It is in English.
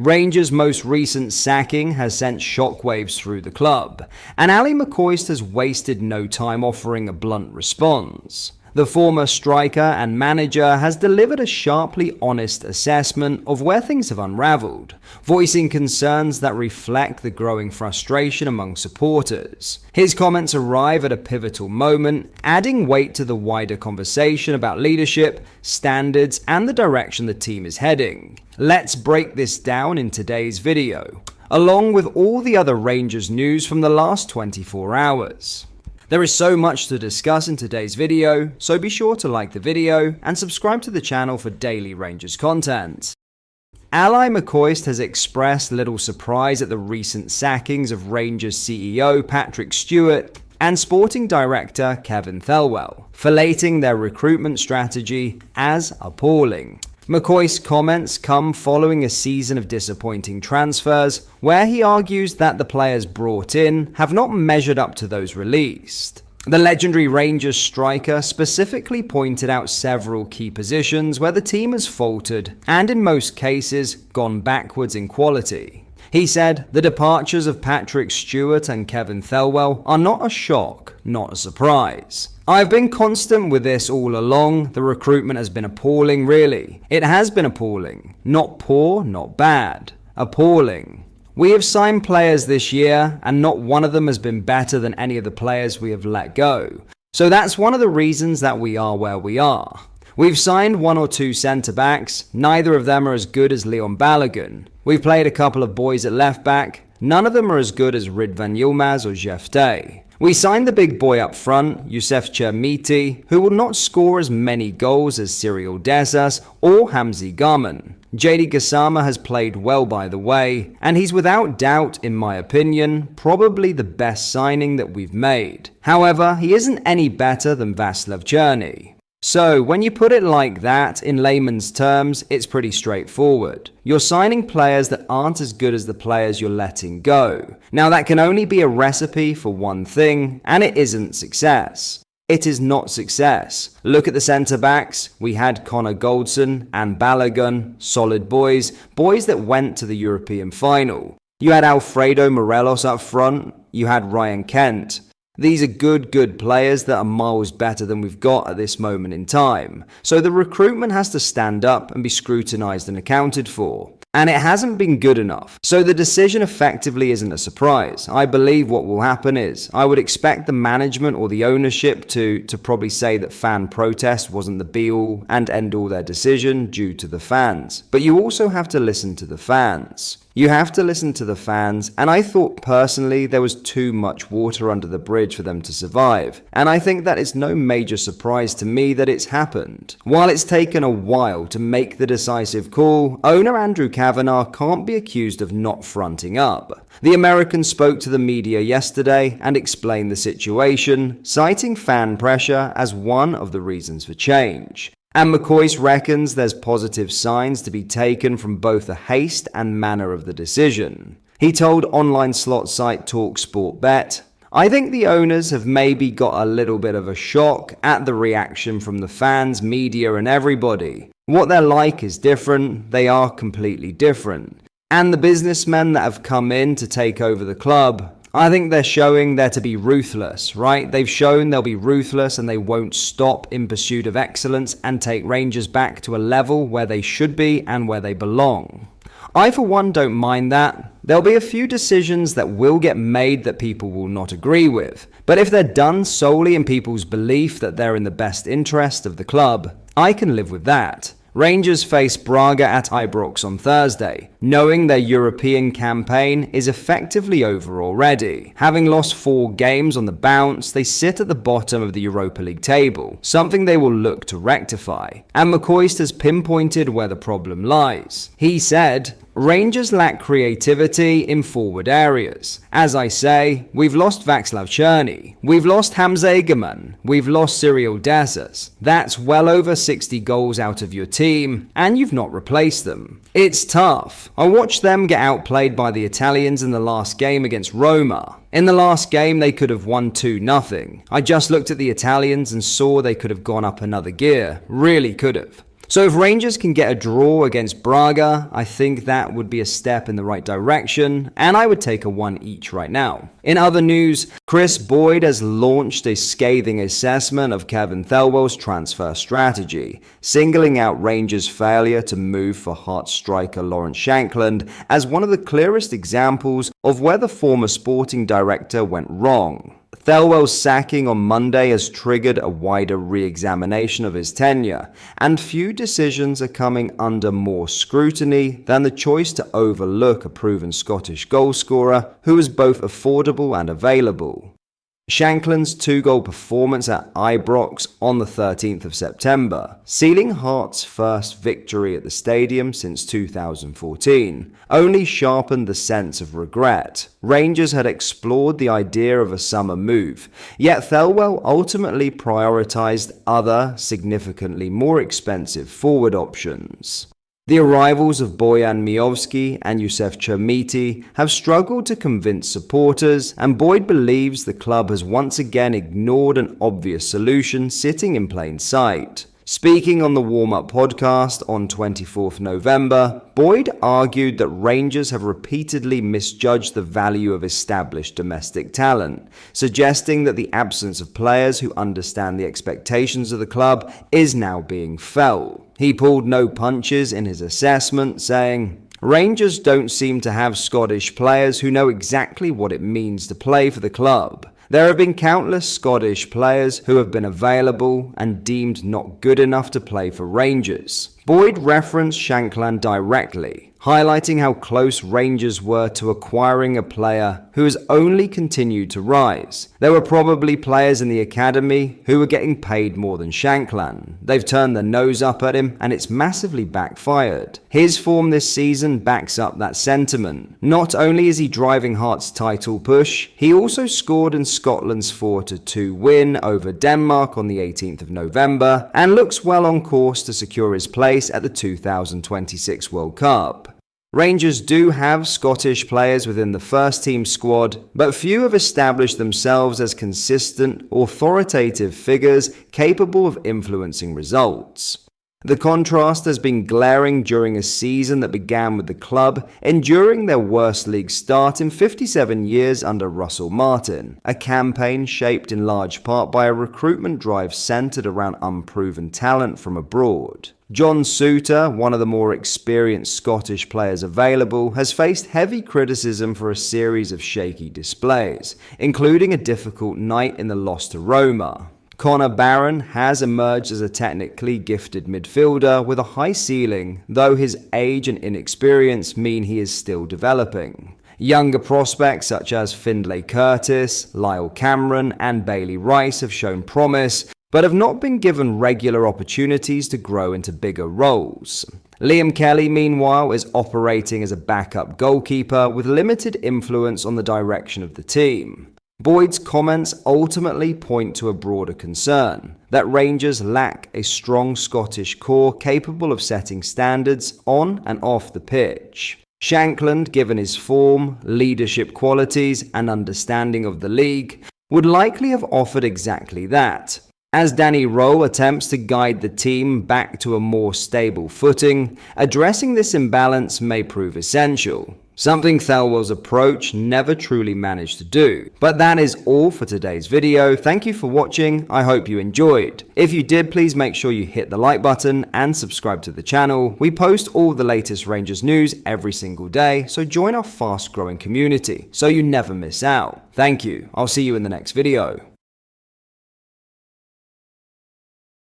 Rangers' most recent sacking has sent shockwaves through the club, and Ali McCoist has wasted no time offering a blunt response. The former striker and manager has delivered a sharply honest assessment of where things have unravelled, voicing concerns that reflect the growing frustration among supporters. His comments arrive at a pivotal moment, adding weight to the wider conversation about leadership, standards, and the direction the team is heading. Let's break this down in today's video, along with all the other Rangers news from the last 24 hours. There is so much to discuss in today's video, so be sure to like the video and subscribe to the channel for daily Rangers content. Ali McCoist has expressed little surprise at the recent sackings of Rangers CEO Patrick Stewart and sporting director Kevin Thelwell, felating their recruitment strategy as appalling. McCoist's comments come following a season of disappointing transfers, where he argues that the players brought in have not measured up to those released. The legendary Rangers striker specifically pointed out several key positions where the team has faltered and in most cases gone backwards in quality. He said, "The departures of Patrick Stewart and Kevin Thelwell are not a shock, not a surprise. I've been constant with this all along. The recruitment has been appalling, really. It has been appalling. Not poor, not bad. Appalling. We have signed players this year, and not one of them has been better than any of the players we have let go. So that's one of the reasons that we are where we are. We've signed one or two centre-backs. Neither of them are as good as Leon Balogun. We've played a couple of boys at left-back. None of them are as good as Ridvan Yilmaz or Jeff Day. We signed the big boy up front, Youssef Chermiti, who will not score as many goals as Cyril Dessas or Hamzi Garman. JD Gassama has played well, by the way, and he's without doubt, in my opinion, probably the best signing that we've made. However, he isn't any better than Václav Černý. So, when you put it like that, in layman's terms, it's pretty straightforward. You're signing players that aren't as good as the players you're letting go. Now, that can only be a recipe for one thing, and it isn't success. It is not success. Look at the centre-backs. We had Connor Goldson and Balogun, solid boys that went to the European final. You had Alfredo Morelos up front. You had Ryan Kent. These are good players that are miles better than we've got at this moment in time. So the recruitment has to stand up and be scrutinised and accounted for. And it hasn't been good enough. So the decision effectively isn't a surprise. I believe what will happen is, I would expect the management or the ownership to probably say that fan protest wasn't the be-all and end-all their decision due to the fans. But you also have to listen to the fans. You have to listen to the fans, and I thought personally there was too much water under the bridge for them to survive. And I think that it's no major surprise to me that it's happened. While it's taken a while to make the decisive call, owner Andrew Kavanagh can't be accused of not fronting up. The American spoke to the media yesterday and explained the situation, citing fan pressure as one of the reasons for change. And McCoist reckons there's positive signs to be taken from both the haste and manner of the decision. He told online slot site TalkSport, "I think the owners have maybe got a little bit of a shock at the reaction from the fans, media and everybody. What they're like is different. They are completely different. And the businessmen that have come in to take over the club, I think they're showing they're to be ruthless, right? They've shown they'll be ruthless and they won't stop in pursuit of excellence and take Rangers back to a level where they should be and where they belong. I, for one, don't mind that. There'll be a few decisions that will get made that people will not agree with. But if they're done solely in people's belief that they're in the best interest of the club, I can live with that." Rangers face Braga at Ibrox on Thursday, knowing their European campaign is effectively over already. Having lost 4 games on the bounce, they sit at the bottom of the Europa League table, something they will look to rectify. And McCoist has pinpointed where the problem lies. He said, "Rangers lack creativity in forward areas. As I say, we've lost Václav Černý, we've lost Hamza Garman, we've lost Cyril Dessas. That's well over 60 goals out of your team, and you've not replaced them. It's tough. I watched them get outplayed by the Italians in the last game against Roma. In the last game, they could have won 2-0. I just looked at the Italians and saw they could have gone up another gear. Really could have. So if Rangers can get a draw against Braga, I think that would be a step in the right direction, and I would take a 1 each right now. In other news, Chris Boyd has launched a scathing assessment of Kevin Thelwell's transfer strategy, singling out Rangers' failure to move for Hearts striker Lawrence Shankland as one of the clearest examples of where the former sporting director went wrong. Thelwell's sacking on Monday has triggered a wider re-examination of his tenure, and few decisions are coming under more scrutiny than the choice to overlook a proven Scottish goalscorer who is both affordable and available. Shankland's 2-goal performance at Ibrox on the 13th of September, sealing Hearts' first victory at the stadium since 2014, only sharpened the sense of regret. Rangers had explored the idea of a summer move, yet Thelwell ultimately prioritised other, significantly more expensive forward options. The arrivals of Bojan Miovski and Youssef Chermiti have struggled to convince supporters, and Boyd believes the club has once again ignored an obvious solution sitting in plain sight. Speaking on the warm-up podcast on 24th November, Boyd argued that Rangers have repeatedly misjudged the value of established domestic talent, suggesting that the absence of players who understand the expectations of the club is now being felt. He pulled no punches in his assessment, saying, "Rangers don't seem to have Scottish players who know exactly what it means to play for the club. There have been countless Scottish players who have been available and deemed not good enough to play for Rangers." Boyd referenced Shankland directly, highlighting how close Rangers were to acquiring a player who has only continued to rise. There were probably players in the academy who were getting paid more than Shankland. They've turned their nose up at him, and it's massively backfired. His form this season backs up that sentiment. Not only is he driving Hearts' title push, he also scored in Scotland's 4-2 win over Denmark on the 18th of November, and looks well on course to secure his place at the 2026 World Cup. Rangers do have Scottish players within the first-team squad, but few have established themselves as consistent, authoritative figures capable of influencing results. The contrast has been glaring during a season that began with the club enduring their worst league start in 57 years under Russell Martin, a campaign shaped in large part by a recruitment drive centered around unproven talent from abroad. John Souttar, one of the more experienced Scottish players available, has faced heavy criticism for a series of shaky displays, including a difficult night in the loss to Roma. Connor Barron has emerged as a technically gifted midfielder with a high ceiling, though his age and inexperience mean he is still developing. Younger prospects such as Findlay Curtis, Lyle Cameron, and Bailey Rice have shown promise, but have not been given regular opportunities to grow into bigger roles. Liam Kelly, meanwhile, is operating as a backup goalkeeper with limited influence on the direction of the team. Boyd's comments ultimately point to a broader concern, that Rangers lack a strong Scottish core capable of setting standards on and off the pitch. Shankland, given his form, leadership qualities, and understanding of the league, would likely have offered exactly that. As Danny Rowe attempts to guide the team back to a more stable footing, addressing this imbalance may prove essential. Something Thelwell's approach never truly managed to do. But that is all for today's video. Thank you for watching. I hope you enjoyed. If you did, please make sure you hit the like button and subscribe to the channel. We post all the latest Rangers news every single day, so join our fast growing community so you never miss out. Thank you. I'll see you in the next video.